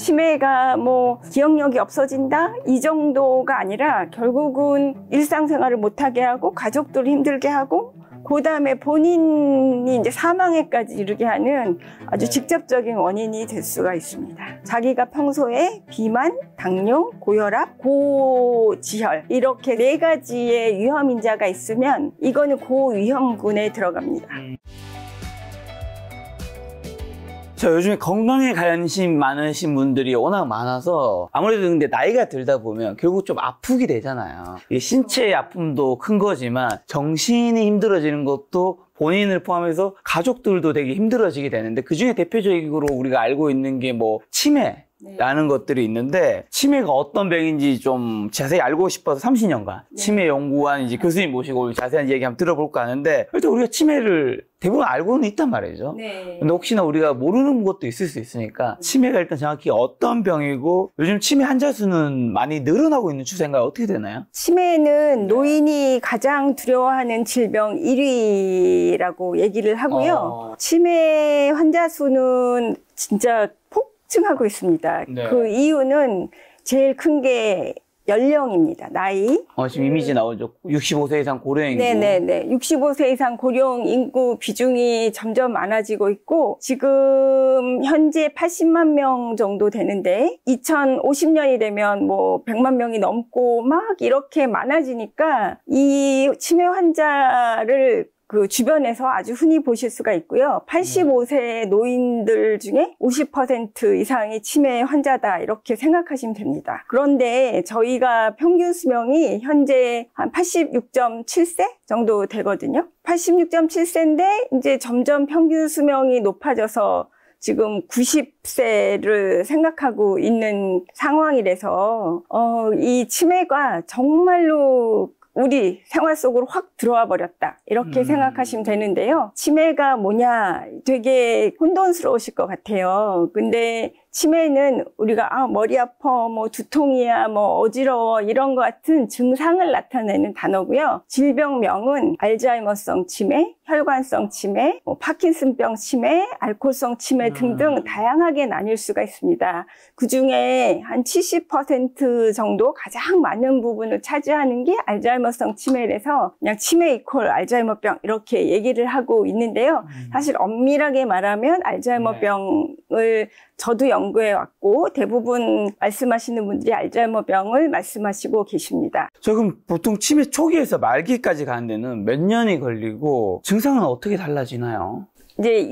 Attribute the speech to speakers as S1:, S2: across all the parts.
S1: 치매가 뭐 기억력이 없어진다 이 정도가 아니라 결국은 일상생활을 못하게 하고 가족들을 힘들게 하고 그 다음에 본인이 이제 사망에까지 이르게 하는 아주 직접적인 원인이 될 수가 있습니다. 자기가 평소에 비만, 당뇨, 고혈압, 고지혈 이렇게 4가지의 위험인자가 있으면 이거는 고위험군에 들어갑니다.
S2: 저 요즘에 건강에 관심 많으신 분들이 워낙 많아서 아무래도 근데 나이가 들다 보면 결국 좀 아프게 되잖아요. 이 신체의 아픔도 큰 거지만 정신이 힘들어지는 것도 본인을 포함해서 가족들도 되게 힘들어지게 되는데 그중에 대표적으로 우리가 알고 있는 게 뭐 치매라는 것들이 있는데 치매가 어떤 병인지 좀 자세히 알고 싶어서 30년간 치매 연구한 이제 교수님 모시고 자세한 얘기 한번 들어볼까 하는데 일단 우리가 치매를 대부분 알고는 있단 말이죠. 근데 혹시나 우리가 모르는 것도 있을 수 있으니까 치매가 일단 정확히 어떤 병이고 요즘 치매 환자 수는 많이 늘어나고 있는 추세인가요? 어떻게 되나요?
S1: 치매는 노인이 가장 두려워하는 질병 1위라고 얘기를 하고요. 치매 환자 수는 진짜 폭증하고 있습니다. 그 이유는 제일 큰 게 연령입니다. 나이.
S2: 지금 이미지 나오죠. 65세 이상 고령 인구.
S1: 네네네. 65세 이상 고령 인구 비중이 점점 많아지고 있고 지금 현재 80만 명 정도 되는데 2050년이 되면 뭐 100만 명이 넘고 막 이렇게 많아지니까 이 치매 환자를 그 주변에서 아주 흔히 보실 수가 있고요. 85세 노인들 중에 50% 이상이 치매 환자다 이렇게 생각하시면 됩니다. 그런데 저희가 평균 수명이 현재 한 86.7세 정도 되거든요. 86.7세인데 이제 점점 평균 수명이 높아져서 지금 90세를 생각하고 있는 상황이라서 이 치매가 정말로 우리 생활 속으로 확 들어와 버렸다 이렇게 생각하시면 되는데요. 치매가 뭐냐 되게 혼돈스러우실 것 같아요. 근데 치매는 우리가 머리 아파, 뭐 두통이야, 뭐 어지러워 이런 것 같은 증상을 나타내는 단어고요. 질병명은 알츠하이머성 치매, 혈관성 치매, 뭐 파킨슨병 치매, 알코올성 치매 등등 다양하게 나뉠 수가 있습니다. 그중에 한 70% 정도 가장 많은 부분을 차지하는 게 알츠하이머성 치매라서 그냥 치매 이퀄 알츠하이머병 이렇게 얘기를 하고 있는데요. 사실 엄밀하게 말하면 알츠하이머병을 저도 연구해 왔고 대부분 말씀하시는 분들이 알츠하이머병을 말씀하시고 계십니다.
S2: 저 그럼 보통 치매 초기에서 말기까지 가는 데는 몇 년이 걸리고 증상은 어떻게 달라지나요?
S1: 이제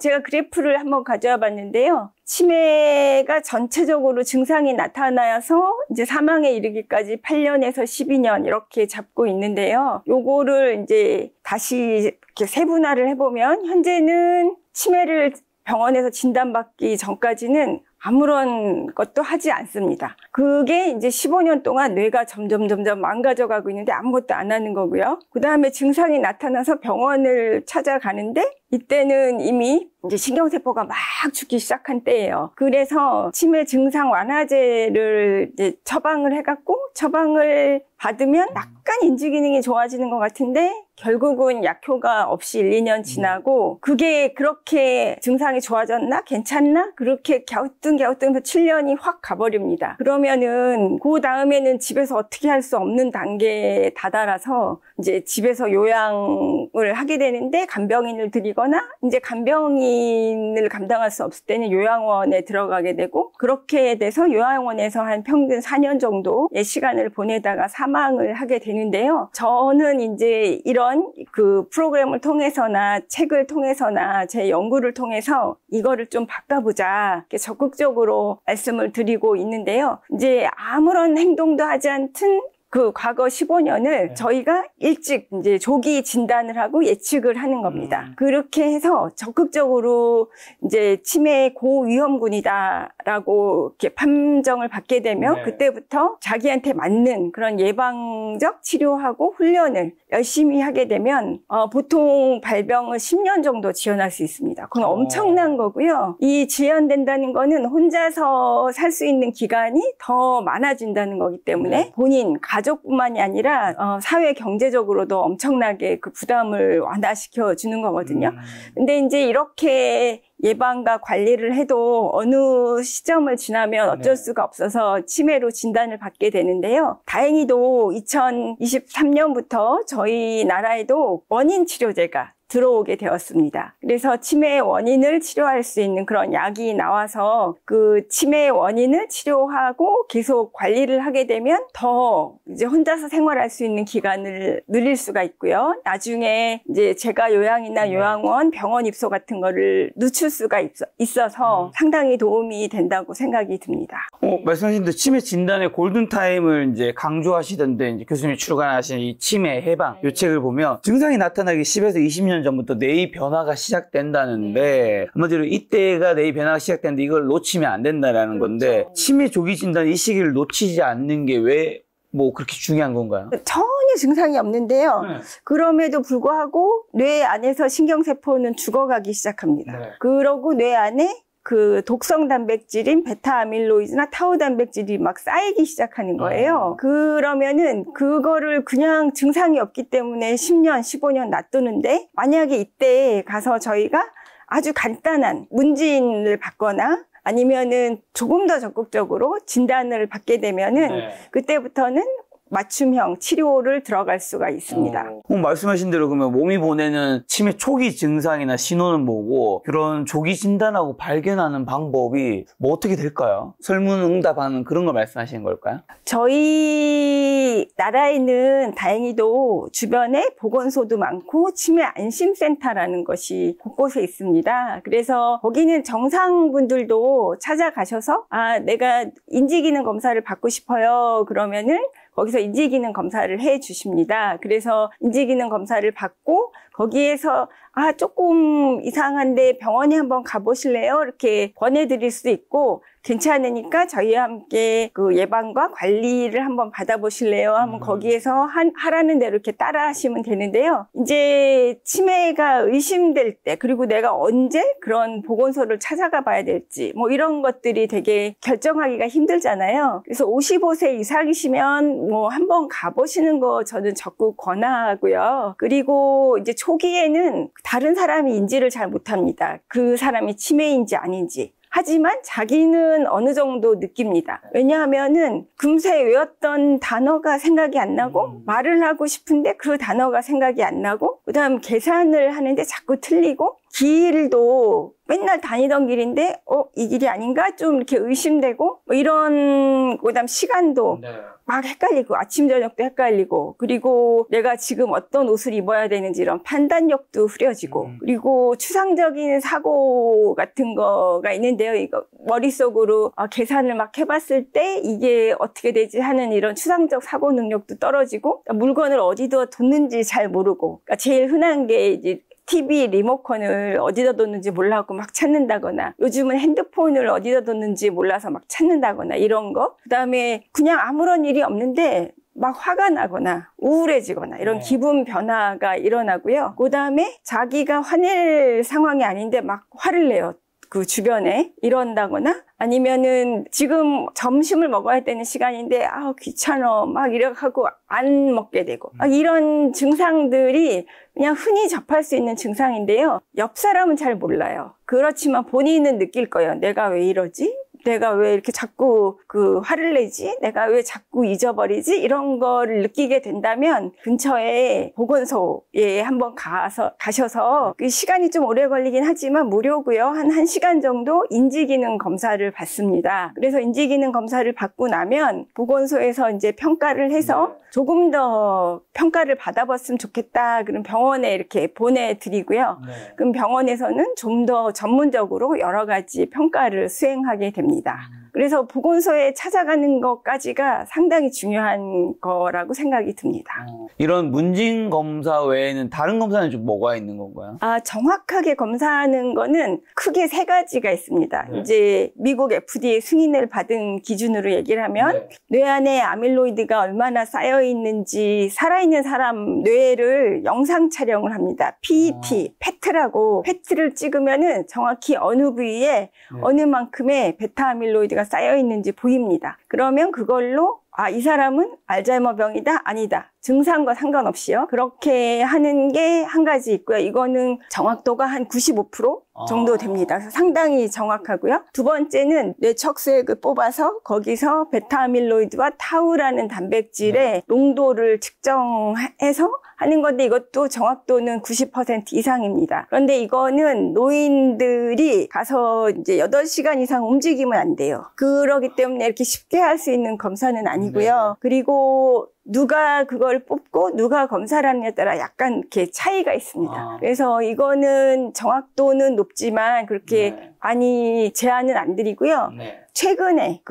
S1: 제가 그래프를 한번 가져와 봤는데요. 치매가 전체적으로 증상이 나타나서 이제 사망에 이르기까지 8년에서 12년 이렇게 잡고 있는데요. 요거를 이제 다시 이렇게 세분화를 해보면 현재는 치매를 병원에서 진단받기 전까지는 아무런 것도 하지 않습니다. 그게 이제 15년 동안 뇌가 점점 망가져가고 있는데 아무것도 안 하는 거고요. 그 다음에 증상이 나타나서 병원을 찾아가는데 이때는 이미 이제 신경세포가 막 죽기 시작한 때예요. 그래서 치매 증상 완화제를 이제 처방을 해갖고 처방을 받으면 약간 인지기능이 좋아지는 것 같은데 결국은 약효가 없이 1, 2년 지나고 그게 그렇게 증상이 좋아졌나? 괜찮나? 그렇게 갸우뚱해서 7년이 확 가버립니다. 그러면은 그 다음에는 집에서 어떻게 할 수 없는 단계에 다다라서 이제 집에서 요양을 하게 되는데 간병인을 들이거나 이제 간병인을 감당할 수 없을 때는 요양원에 들어가게 되고 그렇게 돼서 요양원에서 한 평균 4년 정도의 시간을 보내다가 사망을 하게 되는데요. 저는 이제 이런 그 프로그램을 통해서나 책을 통해서나 제 연구를 통해서 이거를 좀 바꿔보자 이렇게 적극적으로 말씀을 드리고 있는데요. 이제 아무런 행동도 하지 않든 그 과거 15년을 저희가 일찍 이제 조기 진단을 하고 예측을 하는 겁니다. 그렇게 해서 적극적으로 이제 치매 고위험군이다라고 이렇게 판정을 받게 되면 그때부터 자기한테 맞는 그런 예방적 치료하고 훈련을 열심히 하게 되면 보통 발병을 10년 정도 지연할 수 있습니다. 그건 엄청난 거고요. 이 지연된다는 거는 혼자서 살 수 있는 기간이 더 많아진다는 거기 때문에 본인, 가족 가족뿐만이 아니라 사회 경제적으로도 엄청나게 그 부담을 완화시켜 주는 거거든요. 근데 이제 이렇게 예방과 관리를 해도 어느 시점을 지나면 어쩔 수가 없어서 치매로 진단을 받게 되는데요. 다행히도 2023년부터 저희 나라에도 원인 치료제가 들어오게 되었습니다. 그래서 치매의 원인을 치료할 수 있는 그런 약이 나와서 그 치매의 원인을 치료하고 계속 관리를 하게 되면 더 이제 혼자서 생활할 수 있는 기간을 늘릴 수가 있고요. 나중에 이제 재가 요양이나 요양원, 병원 입소 같은 거를 늦출 수가 있어서 상당히 도움이 된다고 생각이 듭니다.
S2: 말씀하신 대로 치매 진단의 골든타임을 이제 강조하시던데, 이제 교수님이 출간하신 이 치매 해방 이 책을 보면 증상이 나타나기 10에서 20년 전부터 뇌의 변화가 시작된다는데, 한마디로 이때가 뇌의 변화가 시작되는데 이걸 놓치면 안 된다라는 건데, 치매 조기 진단 이 시기를 놓치지 않는 게 왜 그렇게 중요한 건가요?
S1: 전혀 증상이 없는데요. 그럼에도 불구하고 뇌 안에서 신경세포는 죽어가기 시작합니다. 그러고 뇌 안에 그 독성 단백질인 베타 아밀로이드나 타우 단백질이 막 쌓이기 시작하는 거예요. 그러면은 그거를 그냥 증상이 없기 때문에 10년, 15년 놔두는데, 만약에 이때 가서 저희가 아주 간단한 문진을 받거나 아니면은 조금 더 적극적으로 진단을 받게 되면은 그때부터는 맞춤형 치료를 들어갈 수가 있습니다.
S2: 말씀하신 대로 그러면 몸이 보내는 치매 초기 증상이나 신호는 뭐고, 그런 조기 진단하고 발견하는 방법이 어떻게 될까요? 설문응답하는 그런 걸 말씀하시는 걸까요?
S1: 저희 나라에는 다행히도 주변에 보건소도 많고 치매 안심센터라는 것이 곳곳에 있습니다. 그래서 거기는 정상분들도 찾아가셔서 내가 인지기능 검사를 받고 싶어요. 그러면은 거기서 인지기능 검사를 해 주십니다. 그래서 인지기능 검사를 받고 거기에서 조금 이상한데 병원에 한번 가보실래요? 이렇게 권해드릴 수도 있고, 괜찮으니까 저희와 함께 그 예방과 관리를 한번 받아보실래요? 하면 거기에서 하라는 대로 이렇게 따라 하시면 되는데요. 이제 치매가 의심될 때, 그리고 내가 언제 그런 보건소를 찾아가 봐야 될지, 이런 것들이 되게 결정하기가 힘들잖아요. 그래서 55세 이상이시면 한번 가보시는 거 저는 적극 권하고요. 그리고 이제 초기에는 다른 사람이 인지를 잘 못합니다. 그 사람이 치매인지 아닌지. 하지만 자기는 어느 정도 느낍니다. 왜냐하면은 금세 외웠던 단어가 생각이 안 나고, 말을 하고 싶은데 그 단어가 생각이 안 나고, 그다음 계산을 하는데 자꾸 틀리고, 길도 맨날 다니던 길인데 이 길이 아닌가? 좀 이렇게 의심되고, 이런, 그다음 시간도 막 헷갈리고, 아침 저녁도 헷갈리고, 그리고 내가 지금 어떤 옷을 입어야 되는지 이런 판단력도 흐려지고, 그리고 추상적인 사고 같은 거가 있는데요. 이거 머릿속으로 계산을 막 해봤을 때 이게 어떻게 되지 하는 이런 추상적 사고 능력도 떨어지고, 물건을 어디다 뒀는지 잘 모르고, 그러니까 제일 흔한 게 이제 TV 리모컨을 어디다 뒀는지 몰라갖고 막 찾는다거나, 요즘은 핸드폰을 어디다 뒀는지 몰라서 막 찾는다거나, 이런 거. 그다음에 그냥 아무런 일이 없는데 막 화가 나거나 우울해지거나 이런 기분 변화가 일어나고요. 그다음에 자기가 화낼 상황이 아닌데 막 화를 내요. 그 주변에 이런다거나, 아니면은 지금 점심을 먹어야 되는 시간인데 귀찮아 막 이래가지고 안 먹게 되고, 이런 증상들이 그냥 흔히 접할 수 있는 증상인데요. 옆 사람은 잘 몰라요. 그렇지만 본인은 느낄 거예요. 내가 왜 이러지? 내가 왜 이렇게 자꾸 화를 내지? 내가 왜 자꾸 잊어버리지? 이런 거를 느끼게 된다면 근처에 보건소에 한번 가셔서, 그 시간이 좀 오래 걸리긴 하지만 무료고요. 한 1시간 정도 인지기능 검사를 받습니다. 그래서 인지기능 검사를 받고 나면 보건소에서 이제 평가를 해서 조금 더 평가를 받아봤으면 좋겠다. 그럼 병원에 이렇게 보내드리고요. 그럼 병원에서는 좀 더 전문적으로 여러 가지 평가를 수행하게 됩니다. 그래서 보건소에 찾아가는 것까지가 상당히 중요한 거라고 생각이 듭니다.
S2: 이런 문진 검사 외에는 다른 검사는 좀 뭐가 있는 건가요?
S1: 정확하게 검사하는 거는 크게 3가지가 있습니다. 이제 미국 FDA 승인을 받은 기준으로 얘기를 하면 뇌 안에 아밀로이드가 얼마나 쌓여 있는지 살아있는 사람 뇌를 영상 촬영을 합니다. PET, PET라고, PET를 찍으면은 정확히 어느 부위에 어느 만큼의 베타 아밀로이드가 쌓여 있는지 보입니다. 그러면 그걸로 이 사람은 알츠하이머병이다? 아니다. 증상과 상관없이요. 그렇게 하는 게 한 가지 있고요. 이거는 정확도가 한 95% 정도 됩니다. 그래서 상당히 정확하고요. 두 번째는 뇌척수액을 뽑아서 거기서 베타아밀로이드와 타우라는 단백질의 농도를 측정해서 하는 건데 이것도 정확도는 90% 이상입니다. 그런데 이거는 노인들이 가서 이제 8시간 이상 움직이면 안 돼요. 그러기 때문에 이렇게 쉽게 할 수 있는 검사는 아니고요. 그리고 누가 그걸 뽑고 누가 검사를 하느냐에 따라 약간 이렇게 차이가 있습니다. 그래서 이거는 정확도는 높지만 그렇게 많이 제한은 안 드리고요. 최근에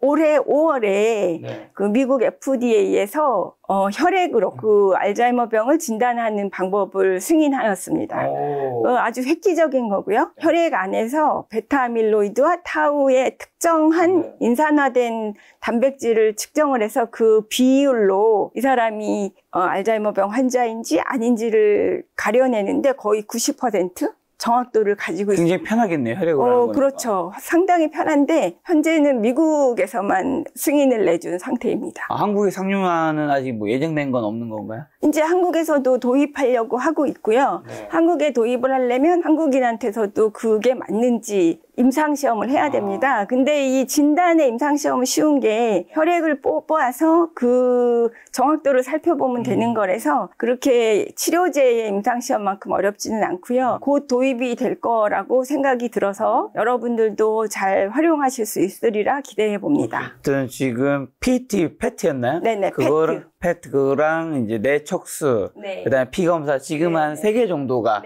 S1: 올해 5월에 그 미국 FDA에서 혈액으로 그 알츠하이머병을 진단하는 방법을 승인하였습니다. 아주 획기적인 거고요. 혈액 안에서 베타아밀로이드와 타우의 특정한 인산화된 단백질을 측정을 해서 그 비율로 이 사람이 알츠하이머병 환자인지 아닌지를 가려내는데 거의 90% 정확도를 가지고 있습니다.
S2: 굉장히 편하겠네요, 혈액으로 하는 거니까.
S1: 그렇죠. 상당히 편한데 현재는 미국에서만 승인을 내준 상태입니다.
S2: 한국에 상용화는 아직 뭐 예정된 건 없는 건가요?
S1: 이제 한국에서도 도입하려고 하고 있고요. 한국에 도입을 하려면 한국인한테서도 그게 맞는지 임상시험을 해야 됩니다. 근데 이 진단의 임상시험은 쉬운 게 혈액을 뽑아서 그 정확도를 살펴보면 되는 거라서 그렇게 치료제의 임상시험만큼 어렵지는 않고요. 곧 도입이 될 거라고 생각이 들어서 여러분들도 잘 활용하실 수 있으리라 기대해 봅니다.
S2: 지금 PET였나요?
S1: 네네,
S2: 그랑 이제 뇌척수, 그다음에 피검사 지금 한 3개 정도가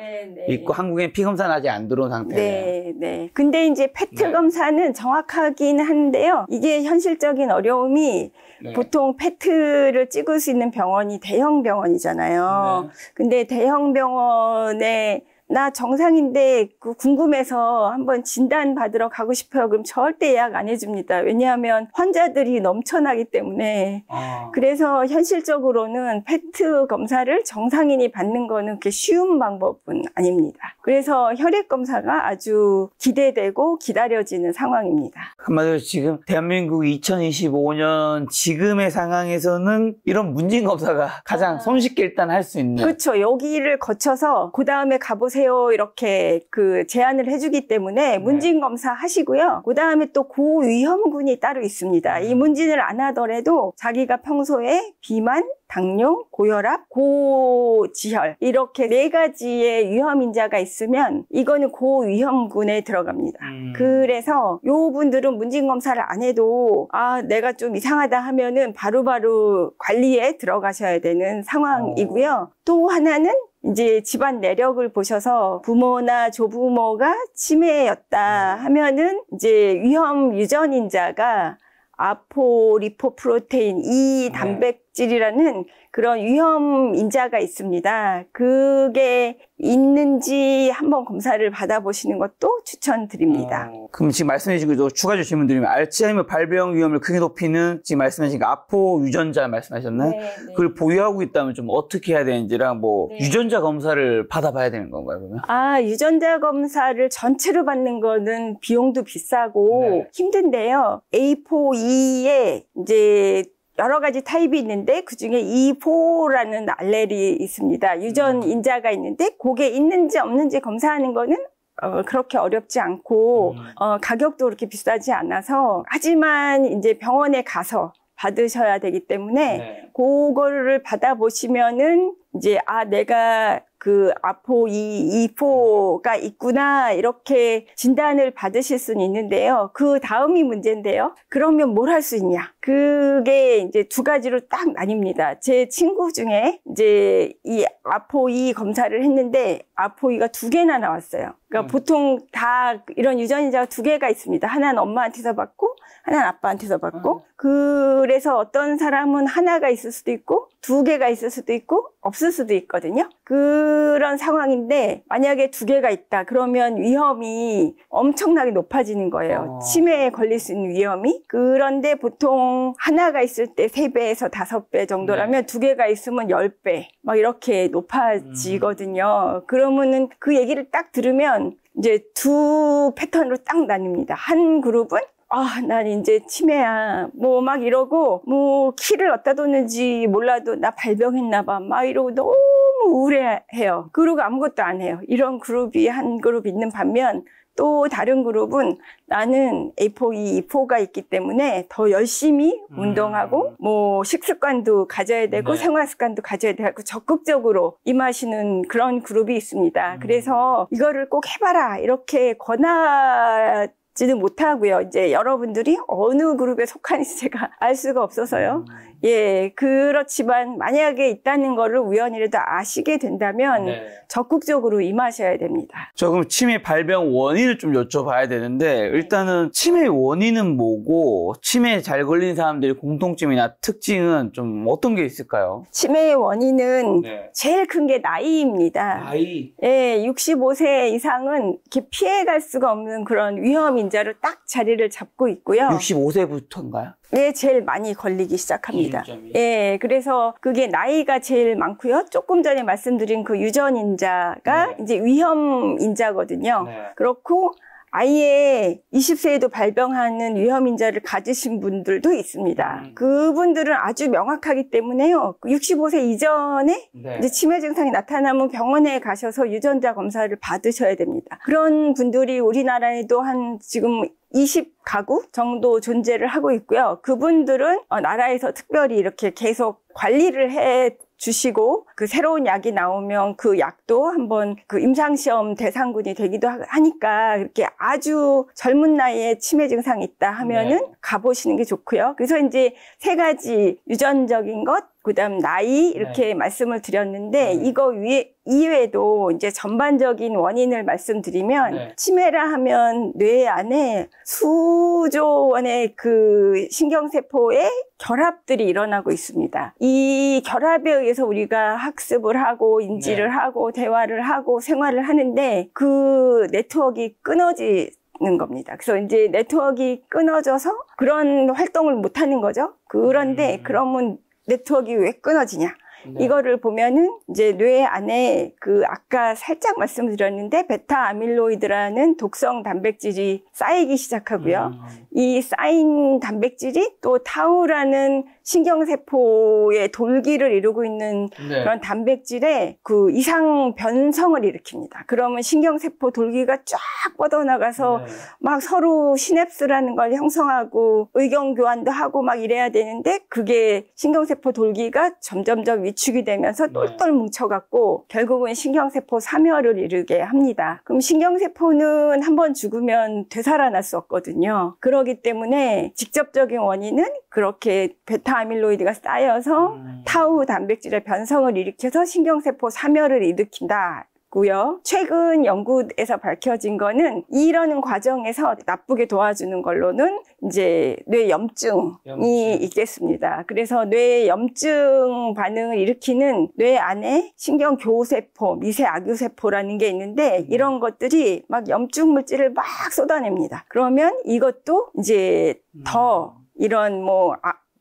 S2: 있고 한국엔 피검사는 아직 안 들어온 상태예요.
S1: 네. 근데 이제 페트 검사는 정확하긴 한데요. 이게 현실적인 어려움이 보통 페트를 찍을 수 있는 병원이 대형 병원이잖아요. 근데 대형 병원에 나 정상인데 궁금해서 한번 진단 받으러 가고 싶어요. 그럼 절대 예약 안 해줍니다. 왜냐하면 환자들이 넘쳐나기 때문에. 그래서 현실적으로는 페트 검사를 정상인이 받는 거는 그렇게 쉬운 방법은 아닙니다. 그래서 혈액 검사가 아주 기대되고 기다려지는 상황입니다.
S2: 한마디로 지금 대한민국 2025년 지금의 상황에서는 이런 문진 검사가 가장 손쉽게 일단 할 수 있는.
S1: 그렇죠. 여기를 거쳐서 그 다음에 가보세요. 이렇게 제안을 해주기 때문에 문진 검사 하시고요. 그 다음에 또 고위험군이 따로 있습니다. 이 문진을 안 하더라도 자기가 평소에 비만, 당뇨, 고혈압, 고지혈 이렇게 4가지의 위험인자가 있으면 이거는 고위험군에 들어갑니다. 그래서 요 분들은 문진검사를 안 해도 내가 좀 이상하다 하면은 바로바로 관리에 들어가셔야 되는 상황이고요. 또 하나는 이제 집안 내력을 보셔서 부모나 조부모가 치매였다 하면은 이제 위험 유전인자가 아포리포프로테인 이 단백질이라는 그런 위험 인자가 있습니다. 그게 있는지 한번 검사를 받아보시는 것도 추천드립니다.
S2: 그럼 지금 말씀해 주신 거 추가적으로 질문 드리면 알츠하이머 발병 위험을 크게 높이는 지금 말씀하신 그 아포 유전자 말씀하셨나요? 그걸 보유하고 있다면 좀 어떻게 해야 되는지랑 유전자 검사를 받아봐야 되는 건가요, 그러면?
S1: 유전자 검사를 전체로 받는 거는 비용도 비싸고 힘든데요. A4E에 이제 여러 가지 타입이 있는데 그중에 E4라는 알렐이 있습니다. 유전 인자가 있는데 그게 있는지 없는지 검사하는 거는 그렇게 어렵지 않고 가격도 그렇게 비싸지 않아서 하지만 이제 병원에 가서 받으셔야 되기 때문에 그거를 받아보시면은 이제 내가 그 아포2가 있구나 이렇게 진단을 받으실 수는 있는데요. 그 다음이 문제인데요. 그러면 뭘 할 수 있냐? 그게 이제 2가지로 딱 나뉩니다. 제 친구 중에 이제 이 아포2 검사를 했는데 아포2가 2개나 나왔어요. 그러니까 보통 다 이런 유전인자가 2개가 있습니다. 하나는 엄마한테서 받고 하나는 아빠한테서 받고 그래서 어떤 사람은 하나가 있을 수도 있고 2개가 있을 수도 있고 없을 수도 있거든요. 그런 상황인데 만약에 2개가 있다 그러면 위험이 엄청나게 높아지는 거예요. 치매에 걸릴 수 있는 위험이. 그런데 보통 하나가 있을 때 3배에서 5배 정도라면 2개가 있으면 10배 막 이렇게 높아지거든요. 그러면은 그 얘기를 딱 들으면 이제 2 패턴으로 딱 나뉩니다. 한 그룹은 난 이제 치매야. 뭐 막 이러고, 뭐 키를 어디다 뒀는지 몰라도 나 발병했나 봐. 막 이러고 너무 우울해해요. 그러고 아무것도 안 해요. 이런 그룹이 한 그룹 있는 반면 또 다른 그룹은 나는 A4, E4가 있기 때문에 더 열심히 운동하고 뭐 식습관도 가져야 되고
S2: 네.
S1: 생활습관도 가져야 되고 적극적으로 임하시는 그런 그룹이 있습니다. 그래서 이거를 꼭 해봐라 이렇게 권하지는 못하고요. 이제 여러분들이 어느 그룹에 속하는지 제가 알 수가 없어서요. 예, 그렇지만 만약에 있다는 거를 우연이라도 아시게 된다면
S2: 네.
S1: 적극적으로 임하셔야 됩니다.
S2: 저 그럼 치매 발병 원인을 좀 여쭤봐야 되는데 일단은 치매 원인은 뭐고 치매에 잘 걸린 사람들의 공통점이나 특징은 좀 어떤 게 있을까요?
S1: 치매의 원인은
S2: 네.
S1: 제일 큰 게 나이입니다.
S2: 나이.
S1: 예, 65세 이상은 이렇게 피해갈 수가 없는 그런 위험 인자로 딱 자리를 잡고 있고요.
S2: 65세부터인가요?
S1: 예, 제일 많이 걸리기 시작합니다.
S2: 기준점이.
S1: 예, 그래서 그게 나이가 제일 많고요. 조금 전에 말씀드린 그 유전 인자가
S2: 네.
S1: 이제 위험 인자거든요.
S2: 네.
S1: 그렇고 아예 20세에도 발병하는 위험 인자를 가지신 분들도 있습니다. 그분들은 아주 명확하기 때문에요. 65세 이전에
S2: 네.
S1: 이제 치매 증상이 나타나면 병원에 가셔서 유전자 검사를 받으셔야 됩니다. 그런 분들이 우리나라에도 한 지금 20가구 정도 존재를 하고 있고요. 그분들은 나라에서 특별히 이렇게 계속 관리를 해 주시고 그 새로운 약이 나오면 그 약도 한번 그 임상시험 대상군이 되기도 하니까 이렇게 아주 젊은 나이에 치매 증상이 있다 하면은
S2: 네.
S1: 가보시는 게 좋고요. 그래서 이제 세 가지 유전적인 것, 그다음 나이 이렇게 말씀을 드렸는데 이거 이외에도 이제 전반적인 원인을 말씀드리면 치매라 하면 뇌 안에 수조 원의 그 신경세포의 결합들이 일어나고 있습니다. 이 결합에 의해서 우리가 학습을 하고 인지를 하고 대화를 하고 생활을 하는데 그 네트워크가 끊어지는 겁니다. 그래서 이제 네트워크가 끊어져서 그런 활동을 못 하는 거죠. 그런데 그러면 네트워크가 왜 끊어지냐? 이거를 보면은 이제 뇌 안에 그 아까 살짝 말씀드렸는데 베타 아밀로이드라는 독성 단백질이 쌓이기 시작하고요. 이 쌓인 단백질이 또 타우라는 신경세포의 돌기를 이루고 있는 그런 단백질의 그 이상 변성을 일으킵니다. 그러면 신경세포 돌기가 쫙 뻗어나가서 막 서로 시냅스라는 걸 형성하고 의견 교환도 하고 막 이래야 되는데 그게 신경세포 돌기가 점점점 위축이 되면서 똘똘 뭉쳐갖고 결국은 신경세포 사멸을 이루게 합니다. 그럼 신경세포는 한번 죽으면 되살아날 수 없거든요. 그렇기 때문에 직접적인 원인은 그렇게 베타 아밀로이드가 쌓여서 타우 단백질의 변성을 일으켜서 신경세포 사멸을 일으킨다. 고요. 최근 연구에서 밝혀진 거는 이러는 과정에서 나쁘게 도와주는 걸로는 이제 뇌 염증이 있겠습니다. 그래서 뇌 염증 반응을 일으키는 뇌 안에 신경교세포, 미세 악유세포라는 게 있는데 이런 것들이 막 염증 물질을 막 쏟아냅니다. 그러면 이것도 이제 더 이런 뭐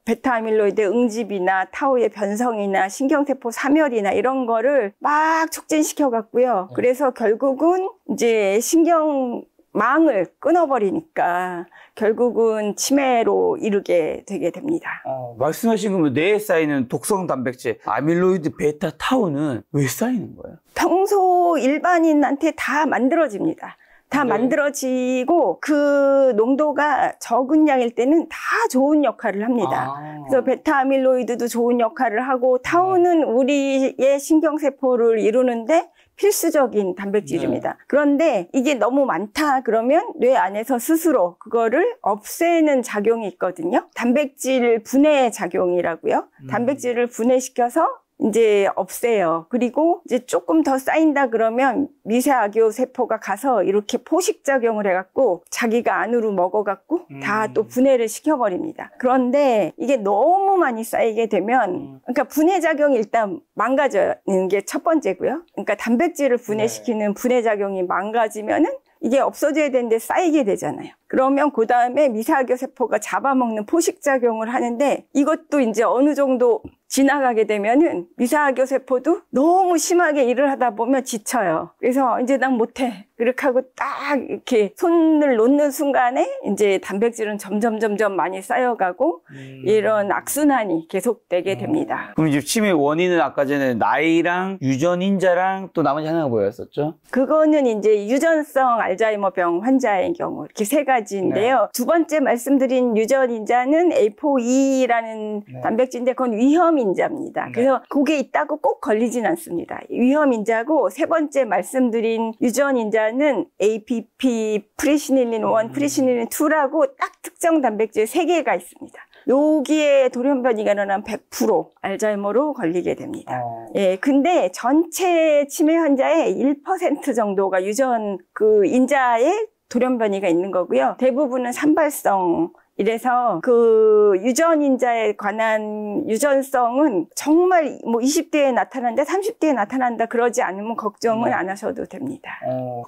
S1: 베타 아밀로이드 응집이나 타우의 변성이나 신경세포 사멸이나 이런 거를 막 촉진시켜 갖고요. 그래서 결국은 이제 신경망을 끊어버리니까 결국은 치매로 이르게 되게 됩니다.
S2: 말씀하신 거면 뇌에 쌓이는 독성 단백질 아밀로이드 베타 타우는 왜 쌓이는 거예요?
S1: 평소 일반인한테 다 만들어집니다. 다 만들어지고 그 농도가 적은 양일 때는 다 좋은 역할을 합니다. 그래서 베타 아밀로이드도 좋은 역할을 하고 타우는 우리의 신경세포를 이루는데 필수적인 단백질입니다. 그런데 이게 너무 많다 그러면 뇌 안에서 스스로 그거를 없애는 작용이 있거든요. 단백질 분해 작용이라고요. 단백질을 분해시켜서 이제 없애요. 그리고 이제 조금 더 쌓인다 그러면 미세악유 세포가 가서 이렇게 포식작용을 해갖고 자기가 안으로 먹어갖고 다 또 분해를 시켜버립니다. 그런데 이게 너무 많이 쌓이게 되면 그러니까 분해작용이 일단 망가지는 게 첫 번째고요. 그러니까 단백질을 분해시키는 분해작용이 망가지면은 이게 없어져야 되는데 쌓이게 되잖아요. 그러면 그 다음에 미사학교 세포가 잡아먹는 포식작용을 하는데 이것도 이제 어느 정도 지나가게 되면은 미사학교 세포도 너무 심하게 일을 하다 보면 지쳐요. 그래서 이제 난 못해. 그렇게 하고 딱 이렇게 손을 놓는 순간에 이제 단백질은 점점 많이 쌓여가고 이런 악순환이 계속되게 됩니다.
S2: 그럼 이제 치매 원인은 아까 전에 나이랑 유전인자랑 또 나머지 하나가 뭐였었죠?
S1: 그거는 이제 유전성 알츠하이머병 환자의 경우 이렇게 세 가지인데요. 두 번째 말씀드린 유전인자는 ApoE라는 단백질인데 그건 위험인자입니다. 그래서 그게 있다고 꼭 걸리진 않습니다. 위험인자고 세 번째 말씀드린 유전인자는 APP, 프레시닐린 1, 프레시닐린 2라고 딱 특정 단백질 3개가 있습니다. 여기에 돌연변이가 일어나면 100% 알츠하이머로 걸리게 됩니다. 예, 근데 전체 치매 환자의 1% 정도가 유전 그 인자에 돌연변이가 있는 거고요. 대부분은 산발성. 이래서 그 유전인자에 관한 유전성은 정말 뭐 20대에 나타난다, 30대에 나타난다 그러지 않으면 걱정은 안 하셔도 됩니다.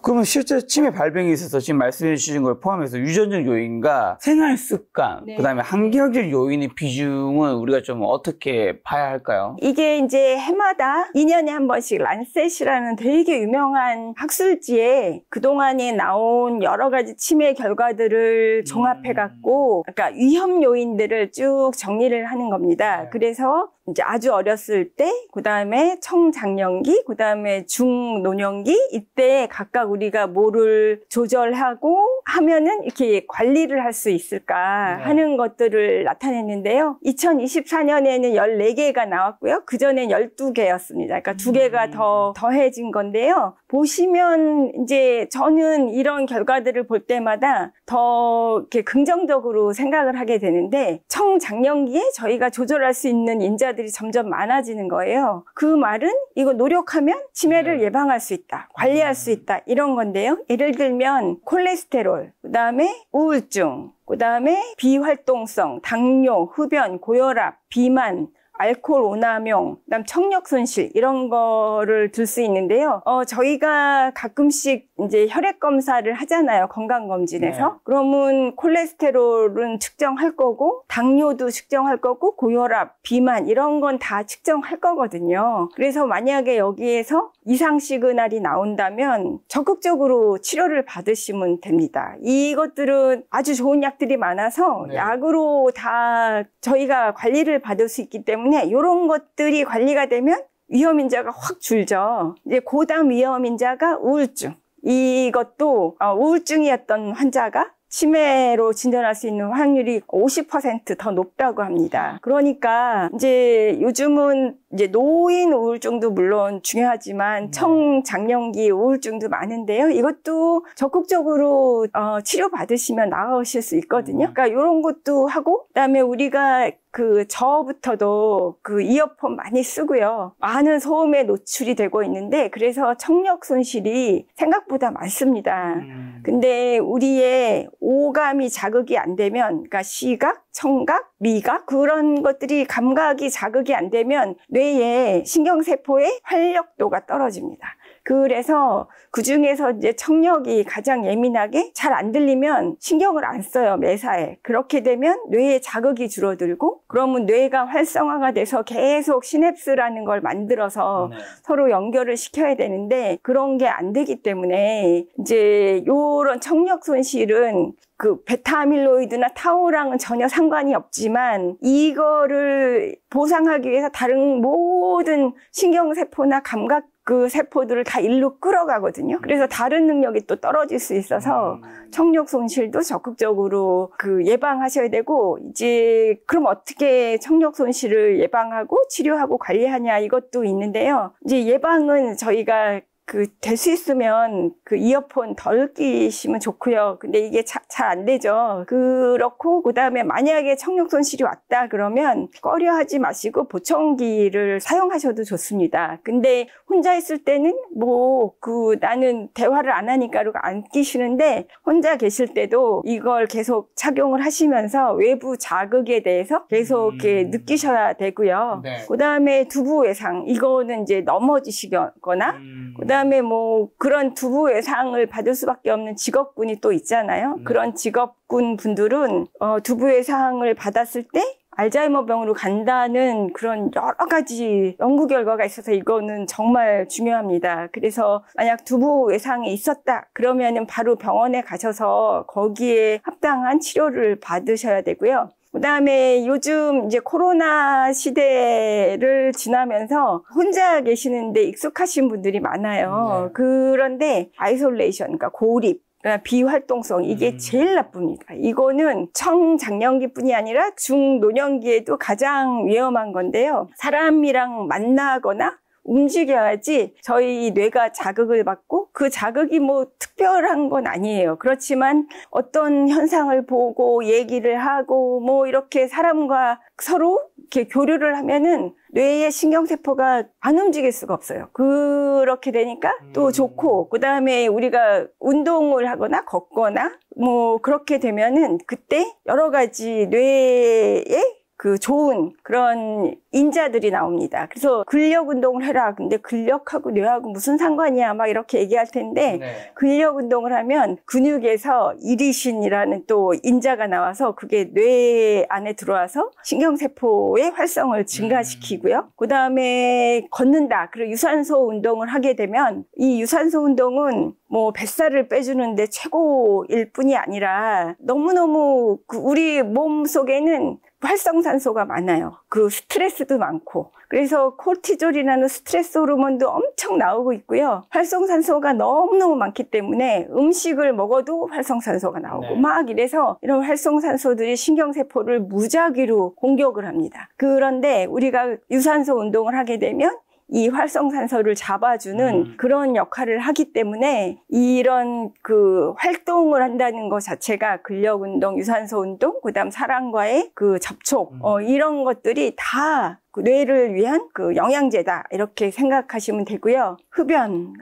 S2: 그러면 실제 치매 발병에 있어서 지금 말씀해 주신 걸 포함해서 유전적 요인과 생활 습관, 그다음에 한계학적 요인의 비중은 우리가 좀 어떻게 봐야 할까요?
S1: 이게 이제 해마다 2년에 한 번씩 란셋이라는 되게 유명한 학술지에 그동안에 나온 여러 가지 치매 결과들을 종합해갖고 그러니까 위험 요인들을 쭉 정리를 하는 겁니다. 그래서 이제 아주 어렸을 때, 그 다음에 청장년기, 그 다음에 중노년기, 이때 각각 우리가 뭐를 조절하고 하면은 이렇게 관리를 할 수 있을까 하는 것들을 나타냈는데요. 2024년에는 14개가 나왔고요. 그전엔 12개였습니다. 그러니까 2개가 더해진 건데요. 보시면 이제 저는 이런 결과들을 볼 때마다 더 이렇게 긍정적으로 생각을 하게 되는데 청장년기에 저희가 조절할 수 있는 인자들이 점점 많아지는 거예요. 그 말은 이거 노력하면 치매를 예방할 수 있다, 관리할 수 있다 이런 건데요. 예를 들면 콜레스테롤, 그 다음에 우울증, 그 다음에 비활동성, 당뇨, 흡연, 고혈압, 비만, 알코올 오남용, 그다음 청력 손실 이런 거를 들 수 있는데요. 저희가 가끔씩 이제 혈액 검사를 하잖아요. 건강 검진에서. 그러면 콜레스테롤은 측정할 거고 당뇨도 측정할 거고 고혈압, 비만 이런 건 다 측정할 거거든요. 그래서 만약에 여기에서 이상 시그널이 나온다면 적극적으로 치료를 받으시면 됩니다. 이것들은 아주 좋은 약들이 많아서 약으로 다 저희가 관리를 받을 수 있기 때문에 이런 것들이 관리가 되면 위험인자가 확 줄죠. 이제 고담 위험인자가 우울증. 이것도 우울증이었던 환자가 치매로 진단할 수 있는 확률이 50% 더 높다고 합니다. 그러니까 이제 요즘은 이제 노인 우울증도 물론 중요하지만 청장년기 우울증도 많은데요. 이것도 적극적으로 치료받으시면 나으실 수 있거든요. 그러니까 이런 것도 하고 그다음에 우리가 저부터도 이어폰 많이 쓰고요. 많은 소음에 노출이 되고 있는데 그래서 청력 손실이 생각보다 많습니다. 근데 우리의 오감이 자극이 안 되면 그러니까 시각, 청각, 미각 그런 것들이 감각이 자극이 안 되면 뇌의 신경세포의 활력도가 떨어집니다. 그래서 그중에서 이제 청력이 가장 예민하게 잘 안 들리면 신경을 안 써요, 매사에. 그렇게 되면 뇌의 자극이 줄어들고 그러면 뇌가 활성화가 돼서 계속 시냅스라는 걸 만들어서 서로 연결을 시켜야 되는데 그런 게 안 되기 때문에 이제 요런 청력 손실은 베타아밀로이드나 타우랑은 전혀 상관이 없지만 이거를 보상하기 위해서 다른 모든 신경세포나 감각 세포들을 다 일로 끌어가거든요. 그래서 다른 능력이 또 떨어질 수 있어서 청력 손실도 적극적으로 예방하셔야 되고 이제 그럼 어떻게 청력 손실을 예방하고 치료하고 관리하냐 이것도 있는데요. 이제 예방은 저희가 될 수 있으면 이어폰 덜 끼시면 좋고요. 근데 이게 잘 안 되죠. 그렇고 그다음에 만약에 청력 손실이 왔다 그러면 꺼려 하지 마시고 보청기를 사용하셔도 좋습니다. 근데 혼자 있을 때는 나는 대화를 안 하니까 안 끼시는데 혼자 계실 때도 이걸 계속 착용을 하시면서 외부 자극에 대해서 계속 이렇게 느끼셔야 되고요. 그다음에 두부 외상 이거는 이제 넘어지시거나 그다음에 뭐 그런 두부 외상을 받을 수밖에 없는 직업군이 또 있잖아요. 그런 직업군 분들은 두부 외상을 받았을 때 알츠하이머 병으로 간다는 그런 여러 가지 연구 결과가 있어서 이거는 정말 중요합니다. 그래서 만약 두부 외상이 있었다 그러면은 바로 병원에 가셔서 거기에 합당한 치료를 받으셔야 되고요. 그다음에 요즘 이제 코로나 시대를 지나면서 혼자 계시는데 익숙하신 분들이 많아요. 그런데 아이솔레이션, 그러니까 고립, 비활동성, 이게 제일 나쁩니다. 이거는 청장년기뿐이 아니라 중노년기에도 가장 위험한 건데요. 사람이랑 만나거나 움직여야지 저희 뇌가 자극을 받고, 그 자극이 뭐 특별한 건 아니에요. 그렇지만 어떤 현상을 보고 얘기를 하고 뭐 이렇게 사람과 서로 이렇게 교류를 하면은 뇌의 신경세포가 안 움직일 수가 없어요. 그렇게 되니까 또 좋고, 그 다음에 우리가 운동을 하거나 걷거나 뭐 그렇게 되면은 그때 여러 가지 뇌에 그 좋은 그런 인자들이 나옵니다. 그래서 근력 운동을 해라. 근데 근력하고 뇌하고 무슨 상관이야? 막 이렇게 얘기할 텐데, 근력 운동을 하면 근육에서 이리신이라는 또 인자가 나와서 그게 뇌 안에 들어와서 신경세포의 활성을 증가시키고요. 그 다음에 걷는다. 그리고 유산소 운동을 하게 되면, 이 유산소 운동은 뭐 뱃살을 빼주는데 최고일 뿐이 아니라 너무너무 우리 몸 속에는 활성산소가 많아요. 그 스트레스도 많고, 그래서 코르티졸이라는 스트레스 호르몬도 엄청 나오고 있고요. 활성산소가 너무너무 많기 때문에 음식을 먹어도 활성산소가 나오고 막 이래서 이런 활성산소들이 신경세포를 무작위로 공격을 합니다. 그런데 우리가 유산소 운동을 하게 되면 이 활성산소를 잡아주는 그런 역할을 하기 때문에 이런 그 활동을 한다는 것 자체가 근력운동, 유산소운동, 그다음 사람과의 그 접촉, 이런 것들이 다 그 뇌를 위한 그 영양제다, 이렇게 생각하시면 되고요. 흡연.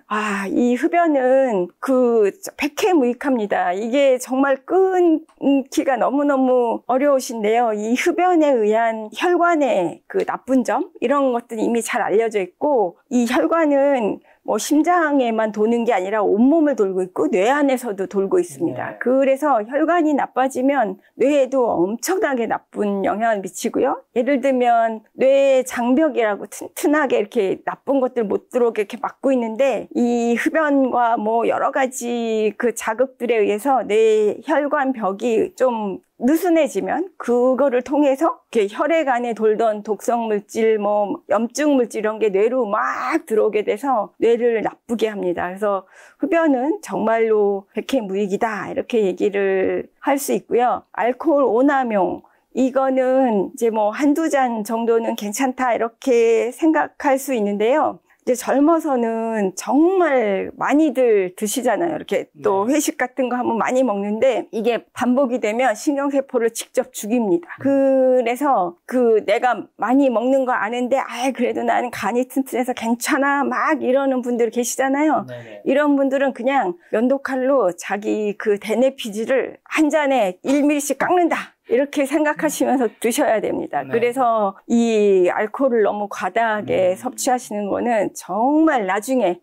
S1: 이 흡연은 그 백해무익합니다. 이게 정말 끊기가 너무너무 어려우신데요. 이 흡연에 의한 혈관의 그 나쁜 점, 이런 것들이 이미 잘 알려져 있고, 이 혈관은 뭐 심장에만 도는 게 아니라 온몸을 돌고 있고 뇌 안에서도 돌고 있습니다. 그래서 혈관이 나빠지면 뇌에도 엄청나게 나쁜 영향을 미치고요. 예를 들면 뇌 장벽이라고 튼튼하게 이렇게 나쁜 것들 못 들어오게 이렇게 막고 있는데, 이 흡연과 뭐 여러 가지 그 자극들에 의해서 뇌 혈관 벽이 좀 느슨해지면 그거를 통해서 이렇게 혈액 안에 돌던 독성 물질, 뭐 염증 물질 이런 게 뇌로 막 들어오게 돼서 뇌를 나쁘게 합니다. 그래서 흡연은 정말로 백해무익이다, 이렇게 얘기를 할 수 있고요. 알코올 오남용, 이거는 이제 뭐 한두 잔 정도는 괜찮다, 이렇게 생각할 수 있는데요. 이제 젊어서는 정말 많이들 드시잖아요. 이렇게 또 회식 같은 거 하면 많이 먹는데, 이게 반복이 되면 신경세포를 직접 죽입니다. 그래서 그 내가 많이 먹는 거 아는데 그래도 나는 간이 튼튼해서 괜찮아 막 이러는 분들 계시잖아요. 이런 분들은 그냥 면도칼로 자기 그 대뇌피질을 한 잔에 1ml씩 깎는다, 이렇게 생각하시면서 드셔야 됩니다. 그래서 이 알코올을 너무 과다하게 섭취하시는 거는 정말 나중에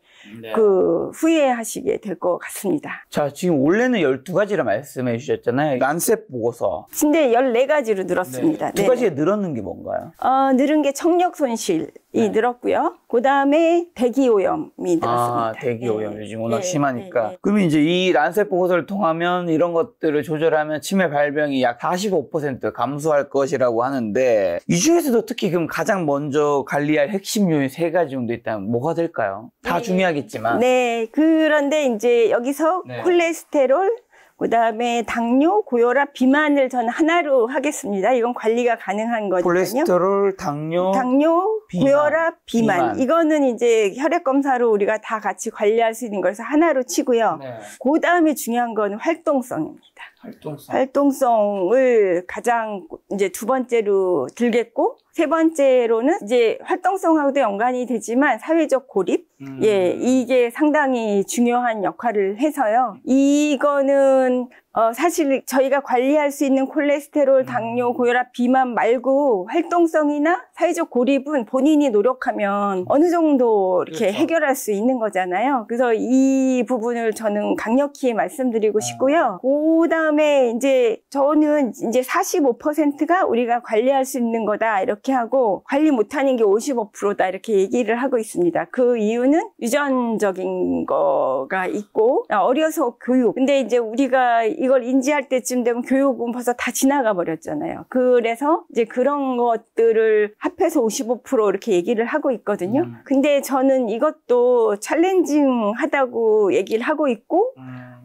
S1: 그 후회하시게 될 것 같습니다.
S2: 자, 지금 원래는 12가지라 말씀해 주셨잖아요. 란셋 보고서.
S1: 근데 14가지로 늘었습니다.
S2: 두 가지에 늘었는 게 뭔가요?
S1: 늘은 게 청력 손실이 늘었고요. 그 다음에 대기오염이 늘었습니다.
S2: 대기오염 요즘 워낙 심하니까. 그러면 이제 이 란셋 보고서를 통하면 이런 것들을 조절하면 치매 발병이 약 45% 감소할 것이라고 하는데, 이 중에서도 특히 그럼 가장 먼저 관리할 핵심 요인 3가지 정도 있다면 뭐가 될까요? 다 중요하겠지만.
S1: 그런데 이제 여기서 콜레스테롤, 그 다음에 당뇨, 고혈압, 비만을 저는 하나로 하겠습니다. 이건 관리가 가능한 거거든요.
S2: 콜레스테롤, 당뇨,
S1: 고혈압, 비만. 이거는 이제 혈액 검사로 우리가 다 같이 관리할 수 있는 거라서 하나로 치고요. 그 다음에 중요한 건 활동성입니다. 활동성을 가장 이제 2번째로 들겠고, 3번째로는 이제 활동성하고도 연관이 되지만 사회적 고립, 이게 상당히 중요한 역할을 해서요. 이거는 사실 저희가 관리할 수 있는 콜레스테롤, 당뇨, 고혈압, 비만 말고 활동성이나 사회적 고립은 본인이 노력하면 어느 정도 이렇게
S2: 그렇죠.
S1: 해결할 수 있는 거잖아요. 그래서 이 부분을 저는 강력히 말씀드리고 싶고요. 그 다음에 이제 저는 이제 45%가 우리가 관리할 수 있는 거다 이렇게 하고 관리 못하는 게 55%다 이렇게 얘기를 하고 있습니다. 그 이유는 유전적인 거가 있고 어려서 교육. 근데 이제 우리가 이걸 인지할 때쯤 되면 교육은 벌써 다 지나가 버렸잖아요. 그래서 이제 그런 것들을 합해서 55% 이렇게 얘기를 하고 있거든요. 근데 저는 이것도 챌린징하다고 얘기를 하고 있고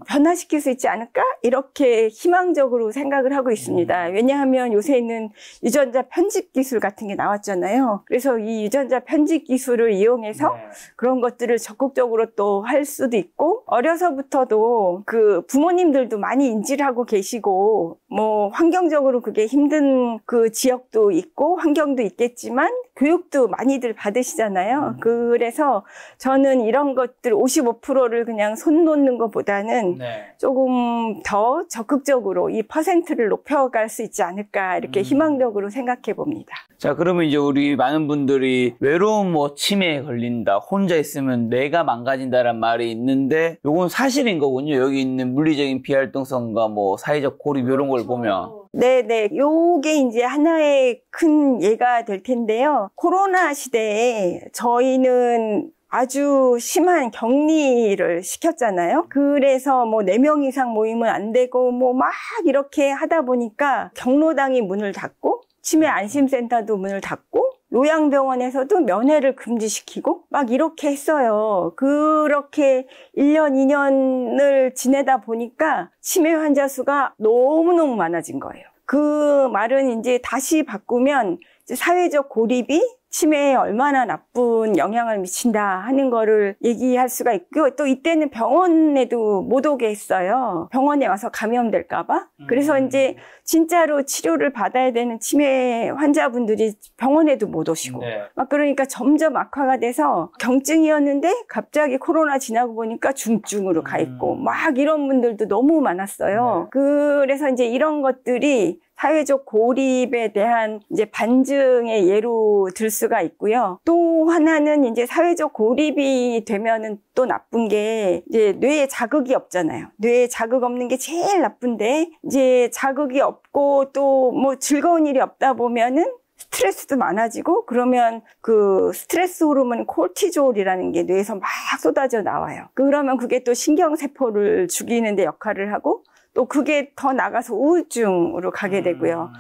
S1: 변화시킬 수 있지 않을까? 이렇게 희망적으로 생각을 하고 있습니다. 왜냐하면 요새는 유전자 편집 기술 같은 게 나왔잖아요. 그래서 이 유전자 편집 기술을 이용해서 그런 것들을 적극적으로 또 할 수도 있고 어려서부터도 그 부모님들도 많이 인지를 하고 계시고 뭐 환경적으로 그게 힘든 그 지역도 있고 환경도 있겠지만 교육도 많이들 받으시잖아요. 그래서 저는 이런 것들 55%를 그냥 손 놓는 것보다는 조금 더 적극적으로 이 퍼센트를 높여갈 수 있지 않을까 이렇게 희망적으로 생각해 봅니다.
S2: 자, 그러면 이제 우리 많은 분들이 외로움 뭐 치매에 걸린다, 혼자 있으면 뇌가 망가진다란 말이 있는데 요건 사실인 거군요. 여기 있는 물리적인 비활동성과 뭐 사회적 고립 이런 걸 보면.
S1: 네네. 요게 이제 하나의 큰 예가 될 텐데요. 코로나 시대에 저희는 아주 심한 격리를 시켰잖아요. 그래서 뭐 4명 이상 모이면 안 되고 뭐 막 이렇게 하다 보니까 경로당이 문을 닫고 치매 안심센터도 문을 닫고 요양병원에서도 면회를 금지시키고 막 이렇게 했어요. 그렇게 1년, 2년을 지내다 보니까 치매 환자 수가 너무너무 많아진 거예요. 그 말은 이제 다시 바꾸면 이제 사회적 고립이 치매에 얼마나 나쁜 영향을 미친다 하는 거를 얘기할 수가 있고 또 이때는 병원에도 못 오게 했어요. 병원에 와서 감염될까 봐. 그래서 이제 진짜로 치료를 받아야 되는 치매 환자분들이 병원에도 못 오시고 막 그러니까 점점 악화가 돼서 경증이었는데 갑자기 코로나 지나고 보니까 중증으로 가 있고 막 이런 분들도 너무 많았어요. 그래서 이제 이런 것들이 사회적 고립에 대한 이제 반증의 예로 들 수가 있고요. 또 하나는 이제 사회적 고립이 되면은 또 나쁜 게 이제 뇌에 자극이 없잖아요. 뇌에 자극 없는 게 제일 나쁜데 이제 자극이 없고 또 뭐 즐거운 일이 없다 보면은 스트레스도 많아지고 그러면 그 스트레스 호르몬 콜티졸이라는 게 뇌에서 막 쏟아져 나와요. 그러면 그게 또 신경세포를 죽이는 데 역할을 하고 또 그게 더 나가서 우울증으로 가게 되고요.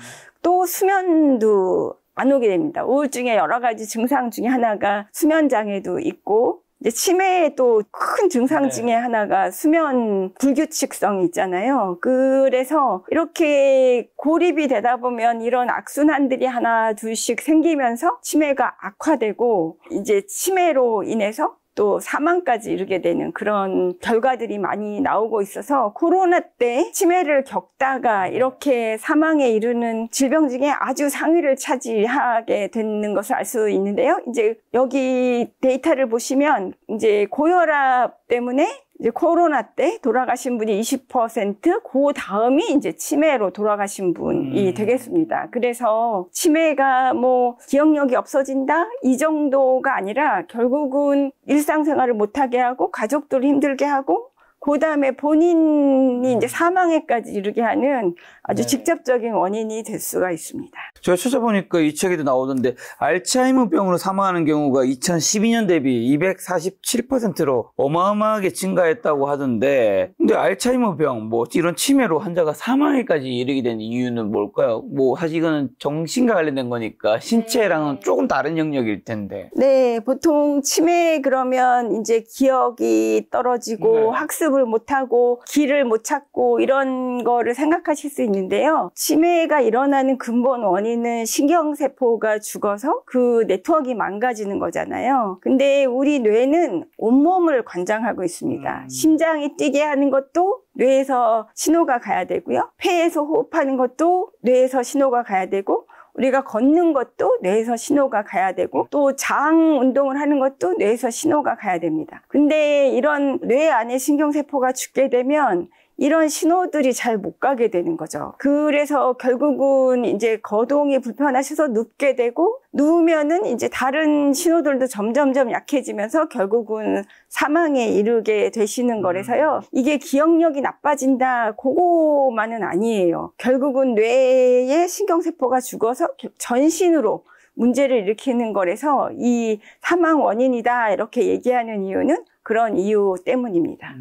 S1: 또 수면도 안 오게 됩니다. 우울증의 여러 가지 증상 중에 하나가 수면장애도 있고 이제 치매의 또 큰 증상 중에 하나가 수면 불규칙성이 있잖아요. 그래서 이렇게 고립이 되다 보면 이런 악순환들이 하나 둘씩 생기면서 치매가 악화되고 이제 치매로 인해서 또 사망까지 이르게 되는 그런 결과들이 많이 나오고 있어서 코로나 때 치매를 겪다가 이렇게 사망에 이르는 질병 중에 아주 상위를 차지하게 되는 것을 알 수 있는데요. 이제 여기 데이터를 보시면 이제 고혈압 때문에 이제 코로나 때 돌아가신 분이 20%, 그 다음이 이제 치매로 돌아가신 분이 되겠습니다. 그래서 치매가 뭐 기억력이 없어진다? 이 정도가 아니라 결국은 일상생활을 못하게 하고 가족들을 힘들게 하고 그 다음에 본인이 이제 사망에까지 이르게 하는 아주 직접적인 원인이 될 수가 있습니다.
S2: 제가 찾아보니까 이 책에도 나오던데 알츠하이머 병으로 사망하는 경우가 2012년 대비 247%로 어마어마하게 증가했다고 하던데 근데 알츠하이머 병, 뭐 이런 치매로 환자가 사망에까지 이르게 된 이유는 뭘까요? 뭐 사실 이거는 정신과 관련된 거니까 신체랑은 조금 다른 영역일 텐데.
S1: 네, 보통 치매 그러면 이제 기억이 떨어지고 학습을 못하고 길을 못 찾고 이런 거를 생각하실 수 있는데요. 치매가 일어나는 근본 원인은 신경세포가 죽어서 그 네트워크가 망가지는 거잖아요. 근데 우리 뇌는 온몸을 관장하고 있습니다. 심장이 뛰게 하는 것도 뇌에서 신호가 가야 되고요. 폐에서 호흡하는 것도 뇌에서 신호가 가야 되고 우리가 걷는 것도 뇌에서 신호가 가야 되고 또 장 운동을 하는 것도 뇌에서 신호가 가야 됩니다. 근데 이런 뇌 안에 신경세포가 죽게 되면 이런 신호들이 잘 못 가게 되는 거죠. 그래서 결국은 이제 거동이 불편하셔서 눕게 되고, 누우면은 이제 다른 신호들도 점점점 약해지면서 결국은 사망에 이르게 되시는 거라서요. 이게 기억력이 나빠진다, 그거만은 아니에요. 결국은 뇌의 신경세포가 죽어서 전신으로 문제를 일으키는 거라서 이 사망 원인이다 이렇게 얘기하는 이유는 그런 이유 때문입니다.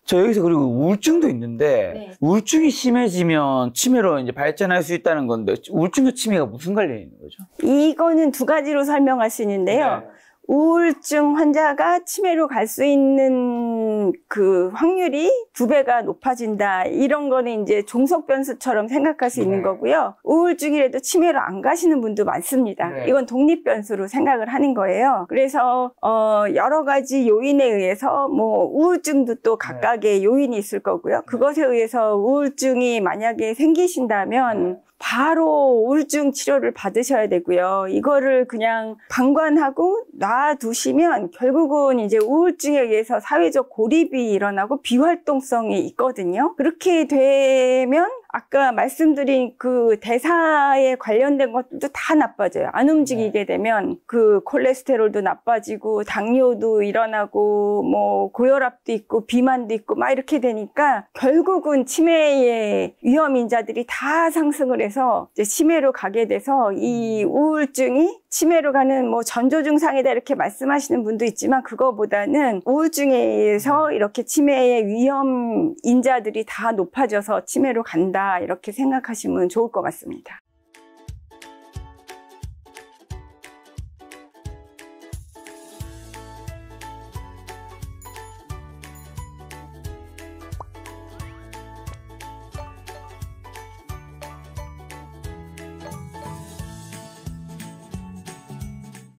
S2: 저 여기서 그리고 우울증도 있는데
S1: 네.
S2: 우울증이 심해지면 치매로 이제 발전할 수 있다는 건데 우울증과 치매가 무슨 관련이 있는 거죠?
S1: 이거는 두 가지로 설명할 수 있는데요.
S2: 네.
S1: 우울증 환자가 치매로 갈 수 있는 그 확률이 2배가 높아진다. 이런 거는 이제 종속 변수처럼 생각할 수 있는 거고요. 우울증이라도 치매로 안 가시는 분도 많습니다.
S2: 네.
S1: 이건 독립 변수로 생각을 하는 거예요. 그래서 여러 가지 요인에 의해서 뭐 우울증도 또 각각의 요인이 있을 거고요. 그것에 의해서 우울증이 만약에 생기신다면 바로 우울증 치료를 받으셔야 되고요. 이거를 그냥 방관하고 놔두시면 결국은 이제 우울증에 의해서 사회적 고립이 일어나고 비활동성이 있거든요. 그렇게 되면 아까 말씀드린 그 대사에 관련된 것들도 다 나빠져요. 안 움직이게 되면 그 콜레스테롤도 나빠지고 당뇨도 일어나고 뭐 고혈압도 있고 비만도 있고 막 이렇게 되니까 결국은 치매의 위험 인자들이 다 상승을 해서 이제 치매로 가게 돼서 이 우울증이 치매로 가는 뭐 전조 증상이다 이렇게 말씀하시는 분도 있지만 그거보다는 우울증에 의해서 이렇게 치매의 위험 인자들이 다 높아져서 치매로 간다 이렇게 생각하시면 좋을 것 같습니다.